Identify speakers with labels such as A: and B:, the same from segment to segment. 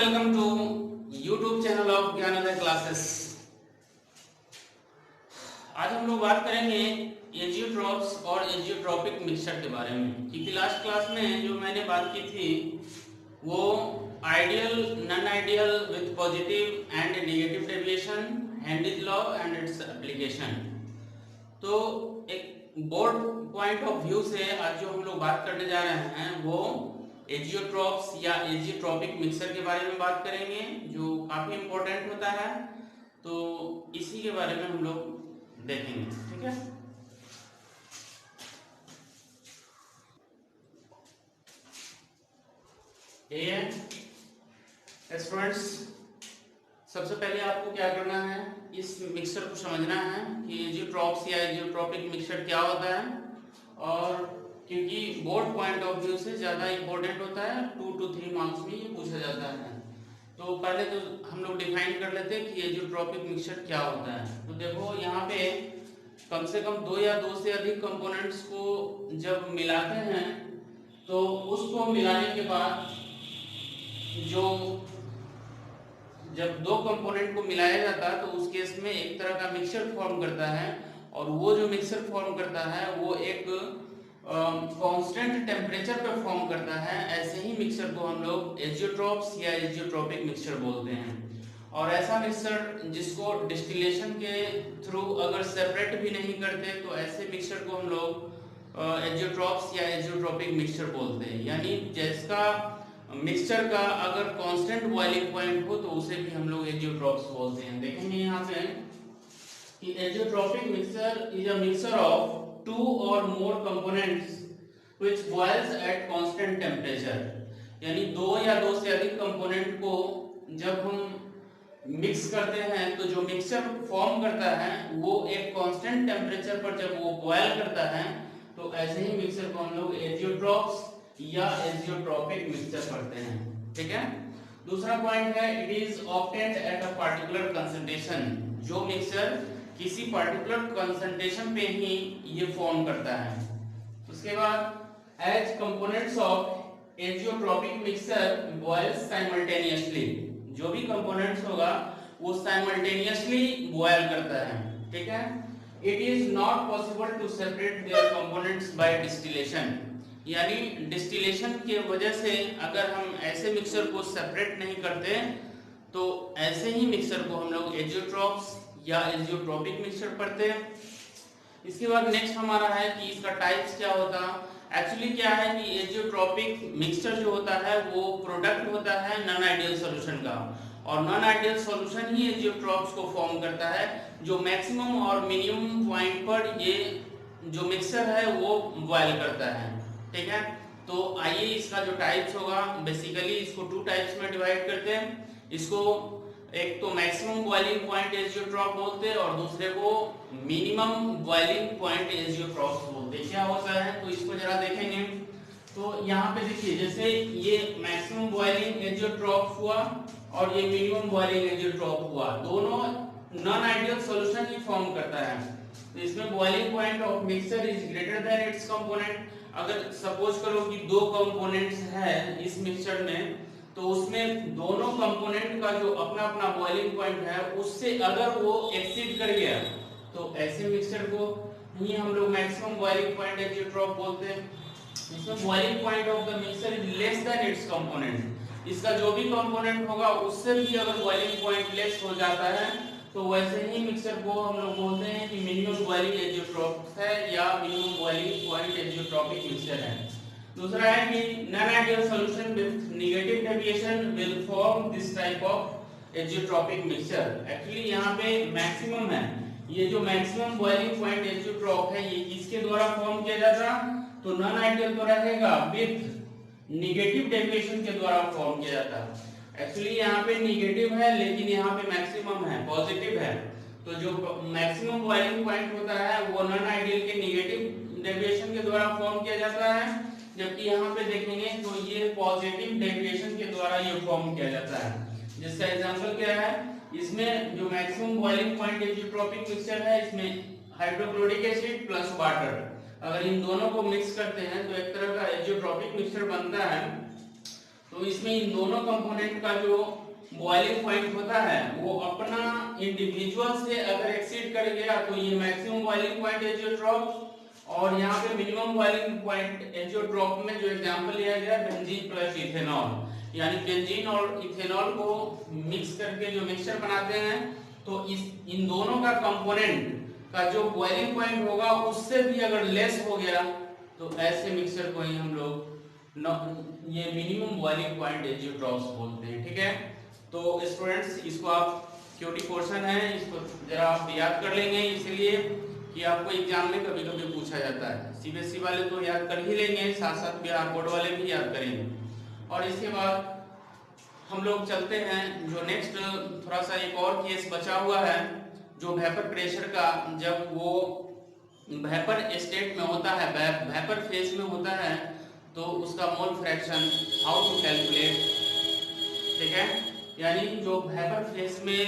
A: Welcome to YouTube channel of Gyanodaya classes. आज हम लोग बात करेंगे एजियोट्रॉप्स और एजियोट्रॉपिक मिक्सचर के बारे में। क्योंकि लास्ट क्लास में जो मैंने बात की थी वो ideal, non ideal with positive and negative deviation, Henry's law and its application. तो एक बोर्ड पॉइंट ऑफ व्यू से आज जो हम लोग बात करने जा रहे हैं वो एजियोट्रॉप्स या एजियोट्रॉपिक मिक्सचर के बारे में बात करेंगे, जो काफी इंपॉर्टेंट होता है। तो इसी के बारे में हम लोग देखेंगे, ठीक है। स्टूडेंट्स, सबसे पहले आपको क्या करना है, इस मिक्सचर को समझना है कि एजियोट्रॉप्स या एजियोट्रॉपिक मिक्सचर क्या होता है। और क्योंकि बोर्ड पॉइंट ऑफ व्यू से ज्यादा इंपॉर्टेंट होता है, 2 to 3 मार्क्स में ये पूछा जाता है। तो पहले तो हम लोग डिफाइन कर लेते हैं कि एजियोट्रॉपिक मिक्सचर क्या होता है। तो देखो यहाँ पे कम से कम 2 या 2 से अधिक कंपोनेंट्स को जब मिलाते हैं तो उसको मिलाने के बाद जो जब 2 कंपोनेंट को मिलाया जाता है तो उस केस में एक तरह का मिक्सचर फॉर्म करता है। और वो जो मिक्सचर फॉर्म करता है वो एक कांस्टेंट टेम्परेचर पे फॉर्म करता है। ऐसे ही मिक्सचर को हम लोग एजियोट्रॉप्स या एजियोट्रॉपिक मिक्सचर बोलते हैं। और ऐसा मिक्सचर जिसको डिस्टिलेशन के थ्रू अगर सेपरेट भी नहीं करते तो ऐसे मिक्सचर को हम लोग एजियोट्रॉप्स या एजियोट्रॉपिक मिक्सचर बोलते हैं। यानी जिसका मिक्सचर का अगर कांस्टेंट बॉइलिंग पॉइंट हो तो उसे भी हम लोग एजियोट्रॉप्स बोलते हैं। देखेंगे यहाँ पे कि azeotropic mixture is a mixture of 2 or more components which boils at constant temperature। यानी 2 या 2 से अधिक कंपोनेंट को जब हम मिक्स करते हैं तो जो मिक्सचर फॉर्म करता है वो एक कांस्टेंट टेम्परेचर पर जब वो बॉयल करता है तो ऐसे ही मिक्सचर को हम लोग एजियोट्रॉप्स या एजियोट्रॉपिक मिक्सचर करते हैं, ठीक है। दूसरा पॉइंट है it is obtained at a particular concentration. जो मिक्सचर किसी पर्टिकुलर कंसंट्रेशन पे ही ये फॉर्म करता है। उसके बाद as components of azeotropic mixture boils simultaneously. जो भी कंपोनेंट्स होगा वो साइमल्टेनियसली बॉयल करता है, ठीक है। It is not possible to separate their components by distillation. यानी डिस्टिलेशन की वजह से अगर हम ऐसे मिक्सचर को सेपरेट नहीं करते तो ऐसे ही मिक्सचर को हम लोग एजियोट्रॉप्स या एजियोट्रॉपिक मिक्सचर पढ़ते हैं। इसके बाद नेक्स्ट हमारा है कि इसका टाइप्स क्या होता है। एक्चुअली क्या है कि एजियोट्रॉपिक मिक्सचर जो होता है वो प्रोडक्ट होता है नॉन आइडियल सॉल्यूशन का। और नॉन आइडियल सॉल्यूशन ही एजियोट्रॉप्स को फॉर्म करता है, जो मैक्सिमम और मिनिमम पॉइंट पर ये जो मिक्सचर है वो बॉयल करता है, ठीक है। तो आइए इसका जो टाइप्स होगा, बेसिकली इसको 2 टाइप्स में डिवाइड करते हैं। इसको एक तो मैक्सिमम बॉइलिंग पॉइंट एजियोट्रॉप बोलते हैं और दूसरे को मिनिमम बॉइलिंग पॉइंट एजियोट्रॉप बोलते हैं। क्या होता है तो इसको जरा देखेंगे। तो यहाँ पे देखिए, जैसे ये मैक्सिमम बॉइलिंग एजियोट्रॉप हुआ और ये मिनिमम बॉइलिंग एजियोट्रॉप हुआ, दोनों नॉन आइडियल सॉल्यूशन ही फॉर्म करता है। तो इसमें boiling point of mixture is greater than it's component. अगर सपोज करो कि 2 कंपोनेंट्स है इस मिक्सचर में, तो उसमें दोनों कंपोनेंट का जो अपना अपना बॉइलिंग पॉइंट है उससे अगर वो एक्सीड कर गया तो ऐसे मिक्सचर को ही हम लोग मैक्सिमम बॉइलिंग पॉइंट एजियोट्रॉप बोलते हैं। इसमें boiling point of the mixture is less than it's component. इसका जो भी कंपोनेंट होगा उससे भी अगर बॉइलिंग पॉइंट लेस हो जाता है तो वैसे ही मिक्सचर को हम लोग बोलते हैं कि मिनिमम बॉइलिंग एजियोट्रॉप है या minimum boiling point azeotropic mixture है। दूसरा है कि non ideal solution with negative deviation will form this type of azeotropic mixture. Actually यहाँ पे मैक्सिमम है, ये जो मैक्सिमम बॉइलिंग पॉइंट एजियोट्रॉप है ये किसके द्वारा फॉर्म किया जाता, तो नॉन आइडियल तो रहेगा विद नेगेटिव डेविएशन के द्वारा फॉर्म किया जाता है। एक्चुअली यहाँ पे नेगेटिव है लेकिन यहाँ पे मैक्सिमम है, पॉजिटिव है। तो जो मैक्सिमम बॉइलिंग पॉइंट होता है वो नॉन आइडियल के नेगेटिव डेविएशन के द्वारा फॉर्म किया जाता है, जबकि यहाँ पे देखेंगे तो ये पॉजिटिव डेविएशन के द्वारा ये फॉर्म किया जाता है। जिसका एग्जांपल क्या है, इसमें जो maximum boiling point azeotropic mixture है इसमें हाइड्रोक्लोरिक एसिड प्लस वाटर, अगर इन दोनों को मिक्स करते हैं तो एक तरह का एजियोट्रॉपिक मिक्सचर बनता है। तो तो इसमें इन दोनों कंपोनेंट का जो बॉइलिंग पॉइंट होता है वो अपना इंडिविजुअल से अगर एक्सीड कर गया तो ये मैक्सिमम बॉइलिंग पॉइंट एजियोट्रॉप, और यहाँ पे मिनिमम बॉइलिंग पॉइंट एजियोट्रॉप में जो एग्जांपल लिया गया बेंजीन प्लस इथेनॉल, यानी बेंजीन और इथेनॉल को मिक्स करके जो मिक्सचर बनाते हैं, तो इस इन दोनों का कंपोनेंट का जो बॉइलिंग पॉइंट होगा उससे भी अगर लेस हो गया तो ऐसे मिक्सचर को ही हम लोग ये मिनिमम बॉइलिंग पॉइंट एजियोट्रॉप्स बोलते हैं। ठीक है, तो स्टूडेंट्स इसको आप क्यूटी पोर्शन है, इसको जरा आप याद कर लेंगे, इसलिए कि आपको एग्जाम में कभी कभी पूछा जाता है। सीबीएसई वाले तो याद कर ही लेंगे, साथ साथ बिहार बोर्ड वाले भी याद करेंगे। और इसके बाद हम लोग चलते हैं जो नेक्स्ट, थोड़ा सा एक और केस बचा हुआ है जो वेपर प्रेशर का, जब वो वेपर स्टेट में होता है, वेपर फेज में होता है, तो उसका mole fraction how to calculate. ठीक है, यानी जो वेपर फेज में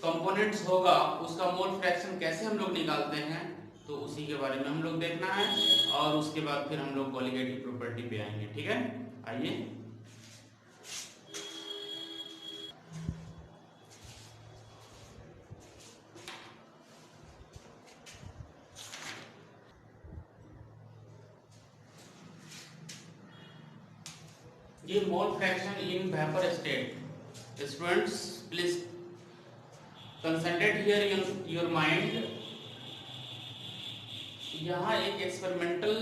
A: कंपोनेंट्स होगा उसका मोल फ्रैक्शन कैसे हम लोग निकालते हैं, तो उसी के बारे में हम लोग देखना है, और उसके बाद फिर हम लोग कोलिगेटिव प्रॉपर्टी पे आएंगे। ठीक है, आइए। ये mole fraction in vapour state, students please concentrate here in your mind. यहाँ एक एक्सपेरिमेंटल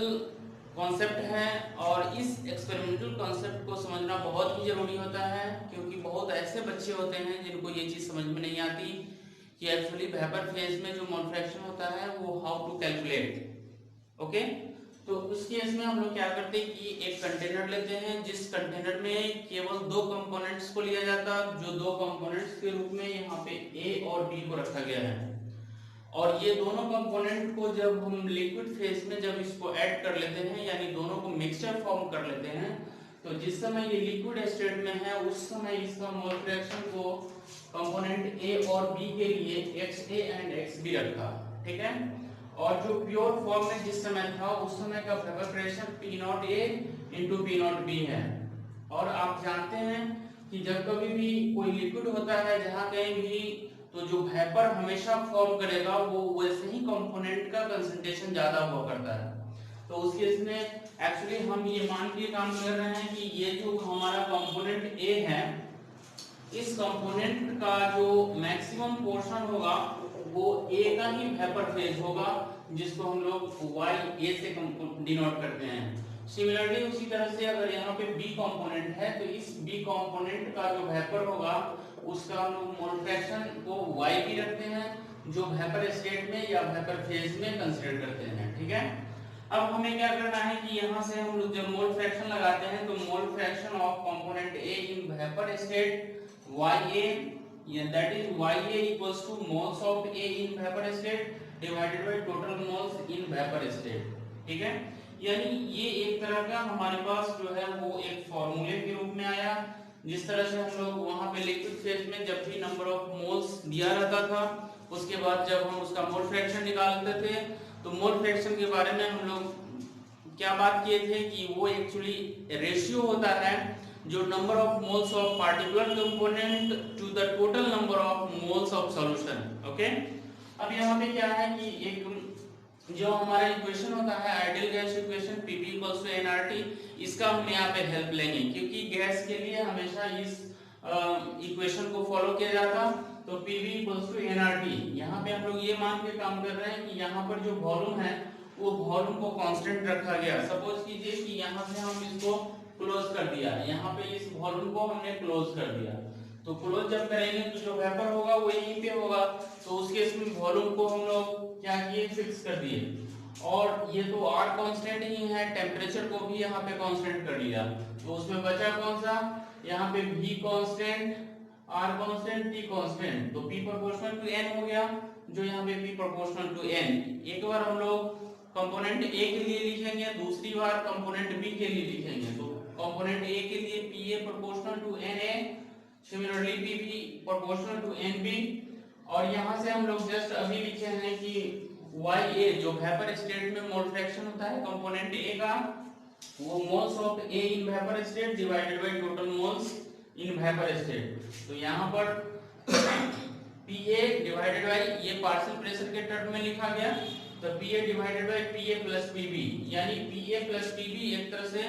A: कॉन्सेप्ट है, और इस एक्सपेरिमेंटल कॉन्सेप्ट को समझना बहुत ही जरूरी होता है, क्योंकि बहुत ऐसे बच्चे होते हैं जिनको ये चीज़ समझ में नहीं आती कि एक्चुअली वेपर फेज में जो मोल फ्रैक्शन होता है वो हाउ टू कैलकुलेट। ओके, तो उस केस में हम लोग क्या करते हैं कि एक कंटेनर लेते हैं, जिस कंटेनर में केवल दो कंपोनेंट्स को लिया जाता है, जो दो कंपोनेंट्स के रूप में यहाँ पे ए और बी को रखा गया है, और ये दोनों कंपोनेंट को जब हम लिक्विड फेज में जब इसको ऐड कर लेते हैं, यानी दोनों को मिक्सचर फॉर्म कर लेते हैं, तो जिस समय ये लिक्विड स्टेट में है उस समय इसका मोल फ्रैक्शन को कंपोनेंट ए और बी के लिए XA एंड XB रखा। ठीक है, और जो प्योर फॉर्म में जिस समय था उस समय का vapour pressure P0A into P0B है। और आप जानते हैं कि जब कभी भी कोई लिक्विड होता है जहां कहीं भी, तो जो वेपर हमेशा फॉर्म करेगा वो वैसे ही कंपोनेंट का कंसंट्रेशन ज्यादा हुआ करता है। तो उस केस में एक्चुअली हम ये मान के काम कर रहे हैं कि ये जो हमारा कंपोनेंट ए है, इस कंपोनेंट का जो मैक्सिमम पोर्शन होगा वो ए का ही वेपर फेज होगा, जिसको हम लोग YA से डिनोट करते हैं। सिमिलरली उसी तरह से अगर यहाँ पे बी कंपोनेंट है, तो इस बी कंपोनेंट का जो वेपर होगा उसका हम लोग मोल फ्रैक्शन को YB रखते हैं, जो वेपर स्टेट में या वेपर फेज में कंसीडर करते हैं। ठीक है, अब हमें क्या करना है कि यहाँ से हम लोग जब मोल फ्रैक्शन लगाते हैं, तो मोल fraction of component A in vapour state YA, that is YA equals to moles of A in vapor state divided by total moles in vapor state। ठीक है, यानी ये एक तरह का हमारे पास जो है वो एक फॉर्मूले के रूप में आया, जिस तरह से हम लोग वहां पे लिक्विड फेज में जब भी नंबर ऑफ मोल्स दिया रहता था, उसके बाद जब हम उसका मोल फ्रैक्शन निकालते थे, तो मोल फ्रैक्शन के बारे में हम लोग क्या बात किए थे कि वो एक्चुअली रेशियो होता है जो number of moles of particular component to the total number of moles of solution. Okay, अब यहाँ पे क्या है कि एक जो हमारा इक्वेशन होता है ideal gas equation Pv = nRT, इसका हम यहाँ पे हेल्प लेंगे, क्योंकि गैस के लिए हमेशा इस इक्वेशन को फॉलो किया जाता। तो Pv = nRT, यहाँ पे हम लोग ये मान के काम कर रहे हैं कि यहाँ पर जो वॉल्यूम है वो वॉल्यूम को कांस्टेंट रखा गया। सपोज कीजिए कि यहाँ से हम इसको क्लोज कर दिया, यहाँ पे इस वॉल्यूम को हमने क्लोज कर दिया, तो क्लोज जब करेंगे तो जो वेपर होगा वो यहीं पे होगा, तो उस केस में वॉल्यूम को हम लोग क्या किए, फिक्स कर दिए, और ये तो R कांस्टेंट ही है, टेम्परेचर को भी यहाँ पे कांस्टेंट कर लिया, तो उसमें बचा कौन सा, यहाँ पे V constant, R constant, T constant, तो P प्रोपोर्शनल टू N हो गया, जो यहाँ पे P प्रोपोर्शनल टू N। एक बार हम लोग कंपोनेंट A के लिए लिखेंगे, दूसरी बार कंपोनेंट B के लिए लिखेंगे, तो कंपोनेंट A के लिए PA proportional to NA, similarly PB proportional to NB, और यहाँ से हम लोग जस्ट अभी लिखे हैं कि YA जो वेपर स्टेट में मोल फ्रैक्शन होता है कंपोनेंट A का, वो moles of A in vapour state divided by total moles in vapour state. तो यहाँ पर Pa डिवाइडेड बाय, ये पार्शियल प्रेशर के टर्म में लिखा गया, तो Pa divided by Pa plus Pb, यानी Pa प्लस Pb एक तरह से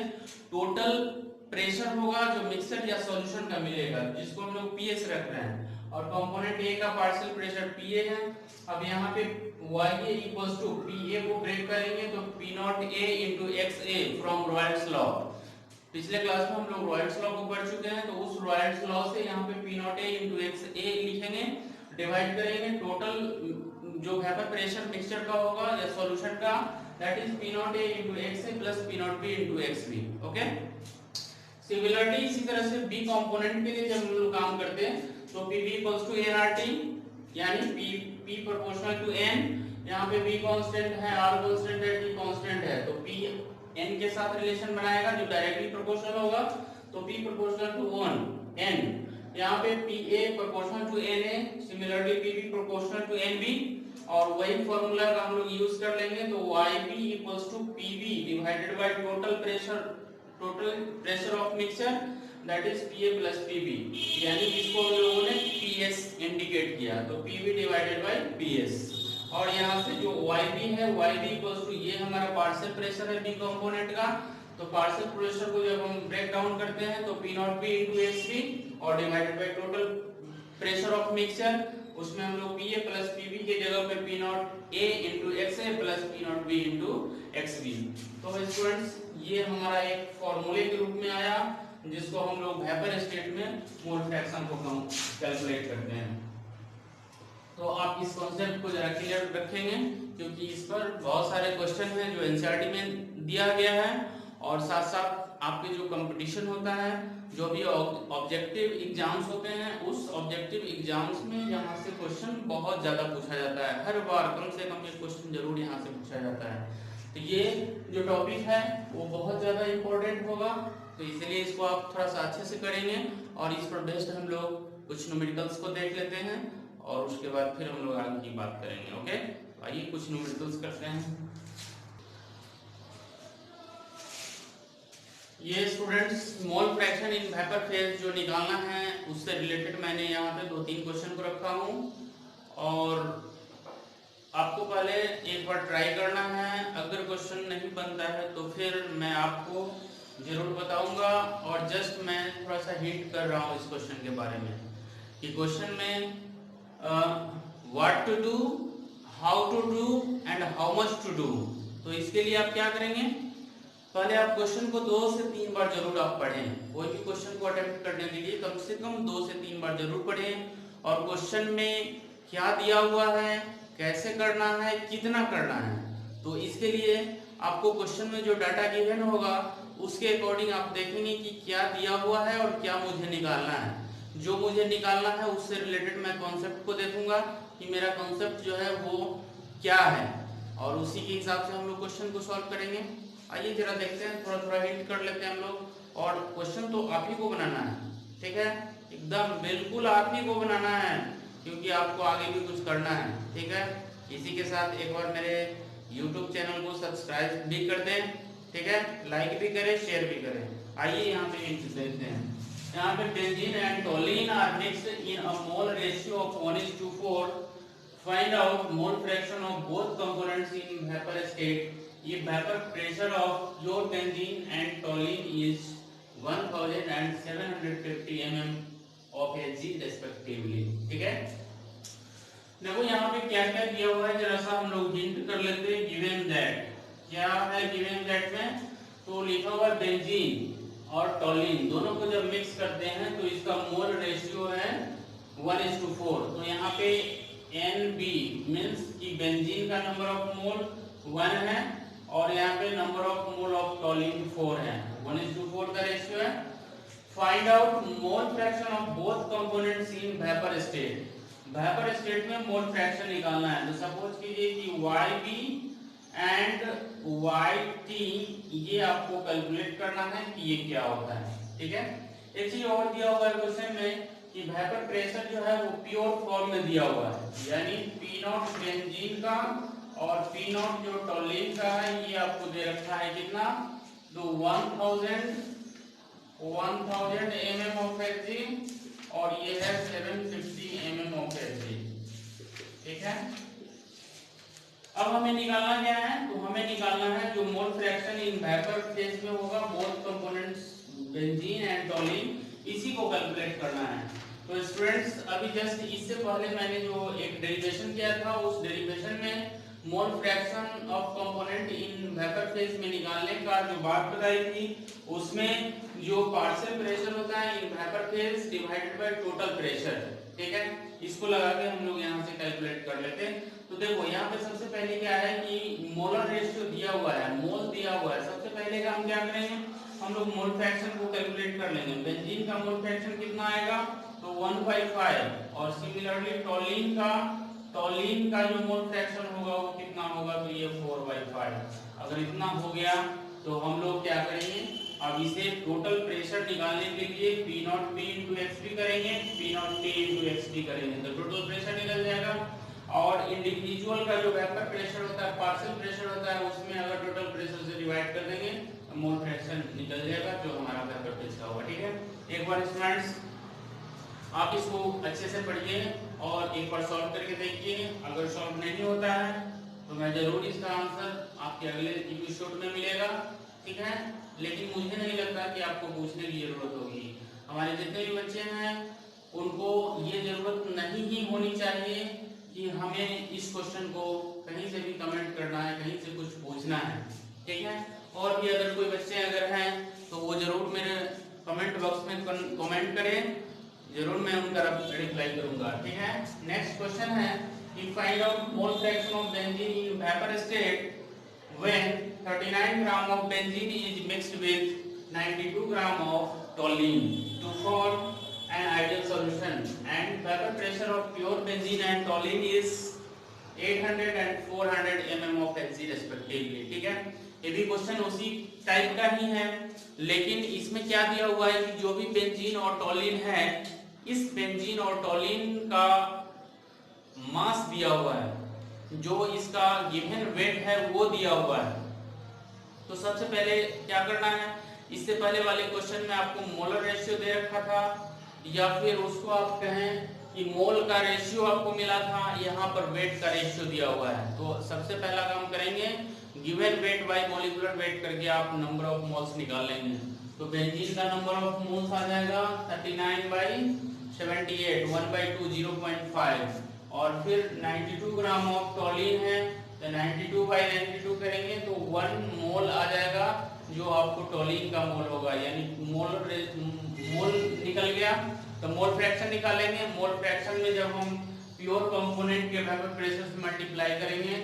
A: टोटल प्रेशर होगा जो मिक्सर या सॉल्यूशन का मिलेगा, जिसको हम लोग PS रख रहे हैं, और कंपोनेंट A का पार्शियल प्रेशर Pa है। अब यहाँ पे Ya इक्वल्स टू Pa को ब्रेक करेंगे तो P not A into XA from Royals law. पिछले क्लास में हम लोग रॉयल्स लॉ को पढ़ चुके हैं, तो उस रॉयल्स लॉ से यहाँ पे P not A into XA लिखेंगे, डिवाइड करेंगे टोटल जो वेपर प्रेशर मिक्सचर का होगा या सॉल्यूशन का, that is P not A into XA plus P not B into XB। Okay, similarly इसी तरह से B कंपोनेंट के लिए जब हम लोग काम करते हैं तो PB इक्वल्स टू nRT, यानी P प्रोपोर्शनल टू n, यहाँ पे B कांस्टेंट है, R कांस्टेंट है, T कांस्टेंट है, तो P n के साथ रिलेशन बनाएगा जो डायरेक्टली प्रोपोर्शनल होगा, तो P प्रोपोर्शनल टू 1 n, यहाँ पे Pa proportional to Na, similarly Pb proportional to Nb, और वही फॉर्मूला का हम लोग यूज कर लेंगे, तो Yb equals to Pb divided by total pressure of mixture, that is Pa plus Pb, यानी इसको हम लोगों ने Ps इंडिकेट किया, तो Pb डिवाइडेड बाय Ps। और यहाँ से जो Yb है, Yb इक्वल्स टू, ये हमारा पार्शियल प्रेशर है B कंपोनेंट का, तो पार्शियल प्रेशर को जब हम ब्रेक डाउन करते हैं तो P not B into XB और divided by total pressure of mixture, उसमें हम लोग Pa प्लस Pb के जगह पे P not A into XA plus P not B into XB। तो स्टूडेंट्स, ये हमारा एक फॉर्मूले के रूप में आया, जिसको हम लोग वेपर स्टेट में मोल फ्रैक्शन को कैलकुलेट करते हैं। तो आप इस कॉन्सेप्ट को जरा क्लियर रखेंगे, क्योंकि इस पर बहुत सारे क्वेश्चन हैं जो एनसीईआरटी में दिया गया है, और साथ साथ आपके जो कंपटीशन होता है, जो भी ऑब्जेक्टिव एग्जाम्स होते हैं, उस ऑब्जेक्टिव एग्जाम्स में यहाँ से क्वेश्चन बहुत ज़्यादा पूछा जाता है, हर बार कम से कम ये क्वेश्चन जरूर यहाँ से पूछा जाता है। तो ये जो टॉपिक है वो बहुत ज़्यादा इम्पोर्टेंट होगा, तो इसलिए इसको आप थोड़ा सा अच्छे से करेंगे, और इस पर बेस्ड हम लोग कुछ न्यूमेरिकल्स को देख लेते हैं, और उसके बाद फिर हम लोग आगे की बात करेंगे। ओके, आइए कुछ न्यूमेरिकल्स करते हैं। ये students mole fraction in vapour phase जो निकालना है, उससे रिलेटेड मैंने यहाँ पे 2-3 क्वेश्चन को रखा हूँ, और आपको पहले एक बार ट्राई करना है। अगर क्वेश्चन नहीं बनता है तो फिर मैं आपको जरूर बताऊंगा, और जस्ट मैं थोड़ा सा हिंट कर रहा हूँ इस क्वेश्चन के बारे में, कि क्वेश्चन में what to do, how to do and how much to do. तो इसके लिए आप क्या करेंगे, पहले आप क्वेश्चन को 2 से 3 बार जरूर आप पढ़ें, कोई भी क्वेश्चन को अटेम्प्ट करने के लिए कम से कम 2 से 3 बार जरूर पढ़ें, और क्वेश्चन में क्या दिया हुआ है, कैसे करना है, कितना करना है, तो इसके लिए आपको क्वेश्चन में जो डाटा गिवन होगा उसके अकॉर्डिंग आप देखेंगे कि क्या दिया हुआ है और क्या मुझे निकालना है। जो मुझे निकालना है उससे रिलेटेड मैं कॉन्सेप्ट को देखूंगा कि मेरा कॉन्सेप्ट जो है वो क्या है, और उसी के हिसाब से हम लोग क्वेश्चन को सॉल्व करेंगे। आइए जरा देखते हैं, थोड़ा थोड़ा हिंट कर लेते हैं हम लोग, और क्वेश्चन तो आप ही को बनाना है, ठीक है, एकदम बिल्कुल आप ही को बनाना है, क्योंकि आपको आगे भी कुछ करना है, ठीक है। इसी के साथ एक बार मेरे YouTube चैनल को सब्सक्राइब भी कर दें, ठीक है, लाइक भी करें, शेयर भी करें। आइए यहाँ पे हिंट देखते हैं। यहाँ पे benzene and toluene are mixed in a mole ratio of 1:4। Find out mole fraction of both components in vapour state. ये vapour pressure of your benzene and toluene is 1750 mm of Hg respectively, ठीक है। देखो यहाँ पे क्या क्या दिया हुआ है, जरा सा हम लोग हिंट कर लेते हैं। गिवन दैट, क्या है गिवन दैट में, तो लिखा हुआ बेंजीन और टोलिन दोनों को जब मिक्स करते हैं तो इसका मोल रेशियो है 1:4। तो यहाँ पे NB मींस कि बेंजीन का नंबर ऑफ मोल 1 है, और यहाँ पे number of mole of toluene 4 है, 1:4 का रेशियो है। Find out mole fraction of both components in vapour state. Vapour state में मोल फ्रैक्शन निकालना है, तो सपोज कीजिए कि Yb एंड Yt ये आपको कैलकुलेट करना है कि ये क्या होता है, ठीक है। एक चीज और दिया हुआ है क्वेश्चन में कि वेपर प्रेशर जो है वो प्योर फॉर्म में दिया हुआ है, यानी P0 बेंजीन का और P0 जो टोलिन का है, ये आपको दे रखा है कितना तो 1000 mm ऑफ Hg और ये है 750 mm ऑफ Hg। ठीक है, अब हमें निकालना क्या है, तो हमें निकालना है जो mole fraction in vapour phase में होगा बोथ कंपोनेंट्स बेंजीन एंड टॉलिन, इसी को कैलकुलेट करना है। तो स्टूडेंट्स अभी जस्ट इससे पहले मैंने जो एक डेरिवेशन किया था, उस डेरिवेशन में मोल fraction of component in vapour phase में निकालने का जो बात बताई थी, उसमें जो पार्शियल प्रेशर होता है in vapour phase divided by total pressure. ठीक है, इसको लगा के हम लोग यहाँ से कैलकुलेट कर लेते हैं। तो देखो यहाँ पे सबसे पहले क्या है कि मोलर रेशियो दिया हुआ है, मोल दिया हुआ है। सबसे पहले का हम क्या करेंगे, हम लोग मोल फ्रैक्शन को कैलकुलेट कर लेंगे। बेंजीन का मोल फ्रैक्शन कितना आएगा, तो 1/5, और सिमिलरली टॉलिन का जो मोल फ्रैक्शन होगा वो कितना होगा, तो ये 4/5। अगर इतना हो गया तो हम लोग क्या करेंगे, अब इसे टोटल प्रेशर निकालने के लिए P0P into XP करेंगे, P0P into XP करेंगे तो टोटल प्रेशर निकल जाएगा। और इंडिविजुअल का जो वेपर प्रेशर होता है, पार्शियल प्रेशर होता है, उसमें अगर टोटल प्रेशर से डिवाइड कर देंगे तो मोल फ्रैक्शन निकल जाएगा जो हमारा वेपर प्रेशर होगा। ठीक है, एक बार स्टूडेंट्स आप इसको अच्छे से पढ़िए और एक बार सॉल्व करके देखिए। अगर सॉल्व नहीं होता है तो मैं जरूर इसका आंसर आपके अगले एपिसोड में मिलेगा। ठीक है, लेकिन मुझे नहीं लगता कि आपको पूछने की जरूरत होगी। हमारे जितने भी बच्चे हैं उनको ये जरूरत नहीं ही होनी चाहिए कि हमें इस क्वेश्चन को कहीं से भी कमेंट करना है, कहीं से कुछ पूछना है। ठीक है, और भी अगर कोई बच्चे अगर हैं तो वो जरूर मेरे कमेंट बॉक्स में कमेंट करें, जरूर मैं उनका रिप्लाई करूंगा। ठीक है, नेक्स्ट क्वेश्चन है कि find out mole fraction of benzene in vapour state when 39 gram of benzene is mixed with 92 gram of toluene to form an ideal solution, and vapor pressure of pure benzene and toluene is 800 and 400 mm of Hg respectively। ठीक है, ये भी question उसी type का ही है, लेकिन इसमें क्या दिया हुआ है कि जो भी बेंजीन और टॉलिन है, इस बेंजीन और टॉलिन का मास दिया हुआ है, जो इसका गिवन वेट है वो दिया हुआ है। तो सबसे पहले क्या करना है, इससे पहले वाले क्वेश्चन में आपको मोलर रेशियो दे रखा था, या फिर उसको आप कहें कि मोल का रेशियो आपको मिला था, यहाँ पर वेट का रेशियो दिया हुआ है। तो सबसे पहला काम करेंगे, given weight by molecular weight करके आप नंबर ऑफ मोल्स निकाल लेंगे। तो बेंजीन का नंबर ऑफ मोल्स आ जाएगा 39/78, 1/2 0.5, और फिर 92 ग्राम ऑफ टॉलिन है तो 92/92 करेंगे तो 1 मोल आ जाएगा, जो आपको टॉलिन का मोल होगा, यानी मोल निकल गया। तो मोल फ्रैक्शन निकालेंगे। मोल फ्रैक्शन में जब हम प्योर कंपोनेंट के वेपर प्रेशर से मल्टीप्लाई करेंगे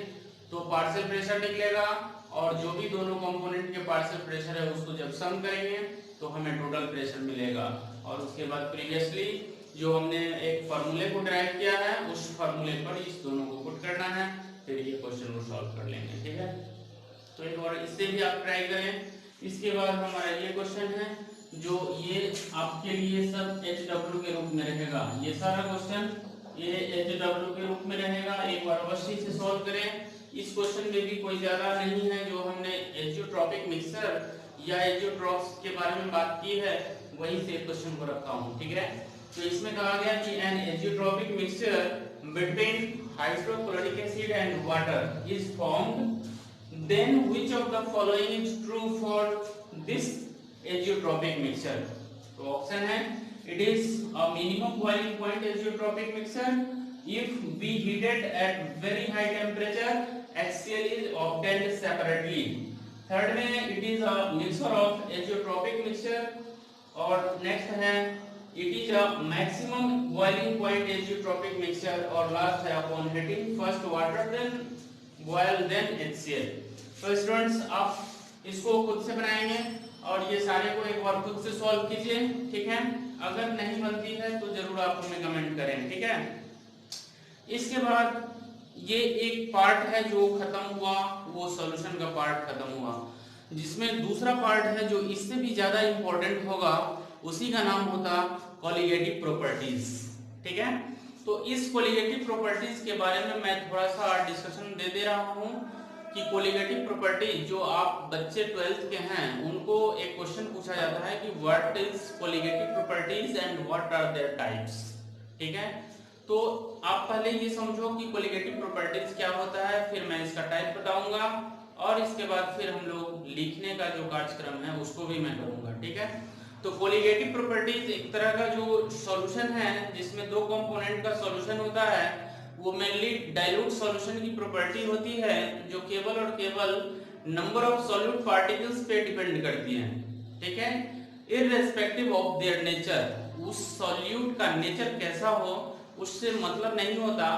A: तो पार्शियल प्रेशर निकलेगा, और जो भी दोनों कंपोनेंट के पार्शियल प्रेशर है उसको जब सम करेंगे तो हमें टोटल प्रेशर मिलेगा। और उसके बाद प्रीवियसली जो हमने एक फार्मूले को ड्राइव किया है, उस फार्मूले पर इस दोनों को पुट करना है, फिर ये क्वेश्चन को सॉल्व कर लेंगे। ठीक है, तो एक बार इससे भी आप ट्राई करें। इसके बाद हमारा ये क्वेश्चन है, जो ये आपके लिए सब HW के रूप में रहेगा। ये सारा क्वेश्चन ये HW के रूप में रहेगा। एक बार अवश्य से सॉल्व करें। इस क्वेश्चन में भी कोई ज्यादा नहीं है, जो हमने एजियोट्रॉपिक मिक्सचर या एजियोट्रॉप्स के बारे में बात की है, वहीं से क्वेश्चन को रखा हूँ। ठीक है, तो इसमें कहा गया कि an azeotropic mixture between hydrochloric acid and water is formed, then which of the following is true for this azeotropic mixture. तो ऑप्शन है, it is a minimum boiling point azeotropic mixture, if we heated at very high temperature HCl is obtained separately। Third में it is a mixture of azeotropic mixture, और next है it is a maximum boiling point azeotropic mixture, और last है upon heating first water then boil then HCl। तो students आप इसको खुद से बनाएंगे और ये सारे को एक बार खुद से सॉल्व कीजिए। ठीक है, अगर नहीं बनती है तो जरूर आप हमें कमेंट करें। ठीक है, इसके बाद ये एक पार्ट है जो खत्म हुआ, वो सॉल्यूशन का पार्ट खत्म हुआ, जिसमें दूसरा पार्ट है जो इससे भी ज्यादा इंपॉर्टेंट होगा, उसी का नाम होता कोलिगेटिव प्रॉपर्टीज। ठीक है, तो इस कोलिगेटिव प्रॉपर्टीज के बारे में मैं थोड़ा सा डिस्कशन दे रहा हूँ, कि कोलिगेटिव प्रॉपर्टीज जो आप बच्चे 12th के हैं उनको एक क्वेश्चन पूछा जाता है कि what is colligative properties and what are their types. ठीक है, तो आप पहले ये समझो कि कोलिगेटिव प्रॉपर्टीज क्या होता है, फिर मैं इसका टाइप बताऊंगा और इसके बाद फिर हम लोग लिखने का जो कार्यक्रम है उसको भी मैं करूंगा। ठीक है, तो कोलिगेटिव प्रॉपर्टीज एक तरह का जो सॉल्यूशन है जिसमें दो कंपोनेंट का सॉल्यूशन होता है, वो मेनली डाइल्यूट सॉल्यूशन की प्रॉपर्टी होती है जो केवल और केवल नंबर ऑफ सॉल्यूट पार्टिकल्स पे डिपेंड करती है। ठीक है, इररिस्पेक्टिव ऑफ देयर नेचर, उस सॉल्यूट का नेचर कैसा हो उससे मतलब नहीं होता,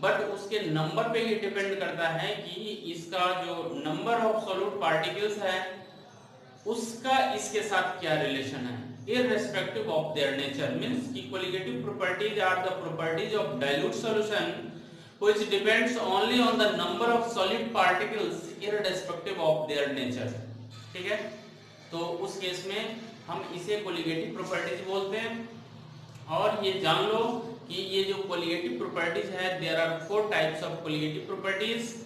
A: बट उसके नंबर पे ही डिपेंड करता है कि इसका जो नंबर ऑफ सॉल्यूट पार्टिकल्स है उसका इसके साथ क्या रिलेशन है। irrespective of their nature means कि colligative properties are the properties of dilute solution which depends only on the number of solid particles irrespective of their nature। ठीक है, तो उस केस में हम इसे colligative properties बोलते हैं। और ये जान लो कि ये जो colligative properties है, there are 4 types of colligative properties।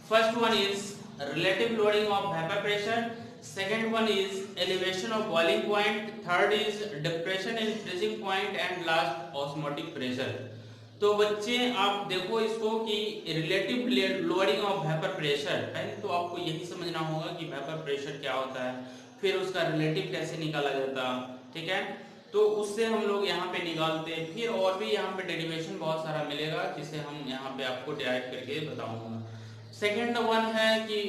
A: First one is relative loading of vapor pressure, second one is elevation of boiling point, third is depression in freezing point and last osmotic pressure। तो बच्चे आप देखो इसको कि relative lowering of vapour pressure, पहले तो आपको यही समझना होगा कि वेपर प्रेशर क्या होता है, फिर उसका रिलेटिव कैसे निकाला जाता। ठीक है, तो उससे हम लोग यहाँ पे निकालते हैं, फिर और भी यहाँ पे डेरिवेशन बहुत सारा मिलेगा जिसे हम यहाँ पे आपको डिराइव करके बताऊंगा। सेकेंड वन है कि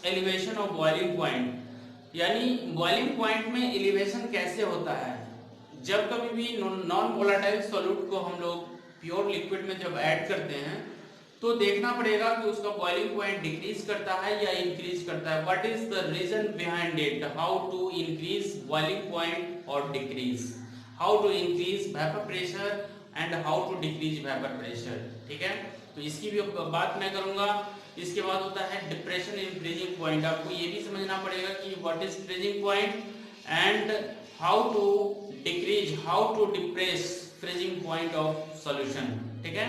A: एलिवेशन ऑफ बॉइलिंग पॉइंट, यानी बॉइलिंग पॉइंट में एलिवेशन कैसे होता है। जब कभी भी नॉन वोलेटाइल सॉल्यूट को हम लोग प्योर लिक्विड में जब ऐड करते हैं तो देखना पड़ेगा कि उसका बॉइलिंग पॉइंट डिक्रीज करता है या इंक्रीज करता है। What is the reason behind it, how to increase boiling point और decrease, how to increase vapour pressure and how to decrease vapour pressure. ठीक है, तो इसकी भी बात मैं करूंगा। इसके बाद होता है डिप्रेशन इन फ्रीजिंग पॉइंट, आपको ये भी समझना पड़ेगा कि what is freezing point and how to decrease, how to depress freezing point of solution. ठीक है,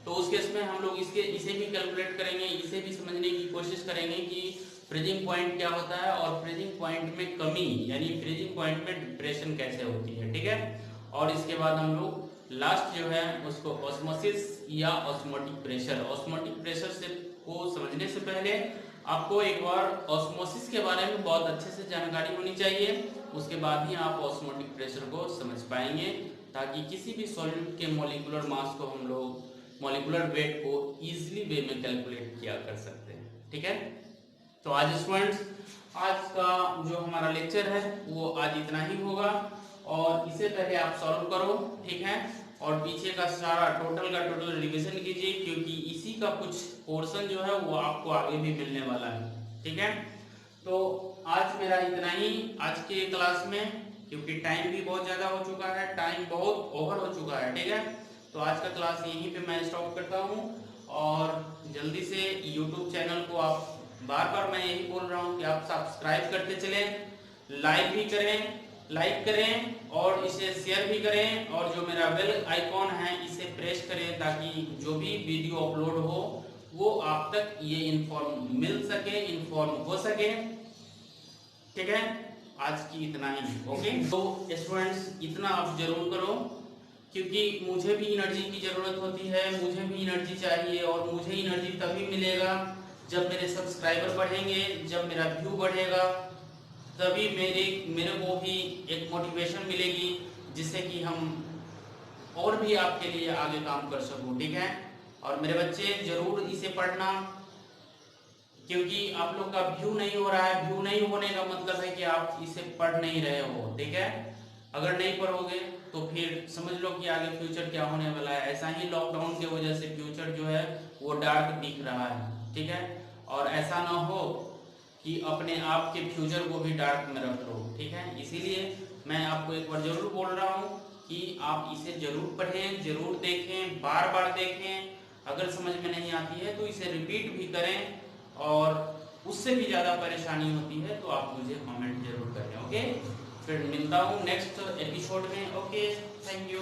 A: तो उस केस में हम लोग इसे भी कैलकुलेट करेंगे, इसे भी समझने की कोशिश करेंगे कि फ्रीजिंग पॉइंट क्या होता है और फ्रीजिंग पॉइंट में कमी यानी फ्रीजिंग पॉइंट में डिप्रेशन कैसे होती है। ठीक है, और इसके बाद हम लोग लास्ट जो है उसको ऑस्मोसिस या ऑस्मोटिक प्रेशर, ऑस्मोटिक प्रेशर से को समझने से पहले आपको एक बार ऑस्मोसिस के बारे में बहुत अच्छे से जानकारी होनी चाहिए, उसके बाद ही आप ऑस्मोटिक प्रेशर को समझ पाएंगे, ताकि किसी भी सॉल्यूट के मॉलिक्यूलर मास को हम लोग मॉलिक्यूलर वेट को इजीली वे में कैलकुलेट किया कर सकते हैं। ठीक है, तो आज स्टूडेंट्स आज का जो हमारा लेक्चर है वो आज इतना ही होगा, और इसे पहले आप सॉल्व करो। ठीक है, और पीछे का सारा टोटल का टोटल रिवीजन कीजिए, क्योंकि इसी का कुछ पोर्शन जो है वो आपको आगे भी मिलने वाला है। ठीक है, तो आज मेरा इतना ही आज के क्लास में, क्योंकि टाइम भी बहुत ज्यादा हो चुका है, टाइम बहुत ओवर हो चुका है। ठीक है, तो आज का क्लास यहीं पे मैं स्टॉप करता हूँ, और जल्दी से यूट्यूब चैनल को आप बार बार मैं यही बोल रहा हूँ कि आप सब्सक्राइब करते चलें, लाइक करें और इसे शेयर भी करें, और जो मेरा बेल आइकॉन है इसे प्रेस करें, ताकि जो भी वीडियो अपलोड हो वो आप तक ये इन्फॉर्म मिल सके, इन्फॉर्म हो सके। ठीक है, आज की इतना ही। ओके, तो स्टूडेंट्स इतना आप जरूर करो, क्योंकि मुझे भी एनर्जी की जरूरत होती है, मुझे भी एनर्जी चाहिए, और मुझे एनर्जी तभी मिलेगा जब मेरे सब्सक्राइबर बढ़ेंगे, जब मेरा व्यू बढ़ेगा, तभी मेरे को भी एक मोटिवेशन मिलेगी, जिससे कि हम और भी आपके लिए आगे काम कर सकूं। ठीक है, और मेरे बच्चे जरूर इसे पढ़ना, क्योंकि आप लोग का व्यू नहीं हो रहा है। व्यू नहीं होने का मतलब है कि आप इसे पढ़ नहीं रहे हो। ठीक है, अगर नहीं पढ़ोगे तो फिर समझ लो कि आगे फ्यूचर क्या होने वाला है। ऐसा ही लॉकडाउन की वजह से फ्यूचर जो है वो डार्क दिख रहा है। ठीक है, और ऐसा ना हो कि अपने आप के फ्यूचर को भी डार्क में रख लो। ठीक है, इसीलिए मैं आपको एक बार जरूर बोल रहा हूँ कि आप इसे जरूर पढ़ें, जरूर देखें, बार बार देखें। अगर समझ में नहीं आती है तो इसे रिपीट भी करें, और उससे भी ज़्यादा परेशानी होती है तो आप मुझे कमेंट जरूर करें। ओके, फिर मिलता हूँ नेक्स्ट एपिसोड में। Okay, thank you.